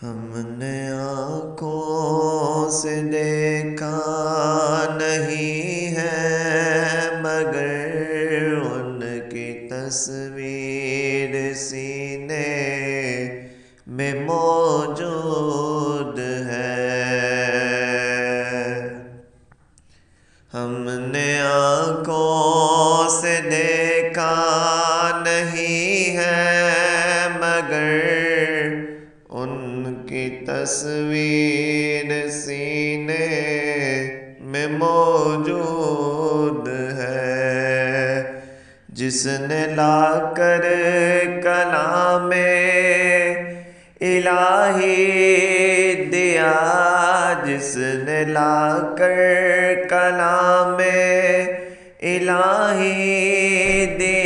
ہم نے آنکھوں سے دیکھا نہیں ہے مگر ان کی تصویر سینے میں موجود ہے۔ ہم نے آنکھوں سے دیکھا نہیں ہے مگر ان کی تصویر سینے میں موجود ہے۔ جس نے لا کر کلام الہی دیا، جس نے لا کر کلام الہی دیا،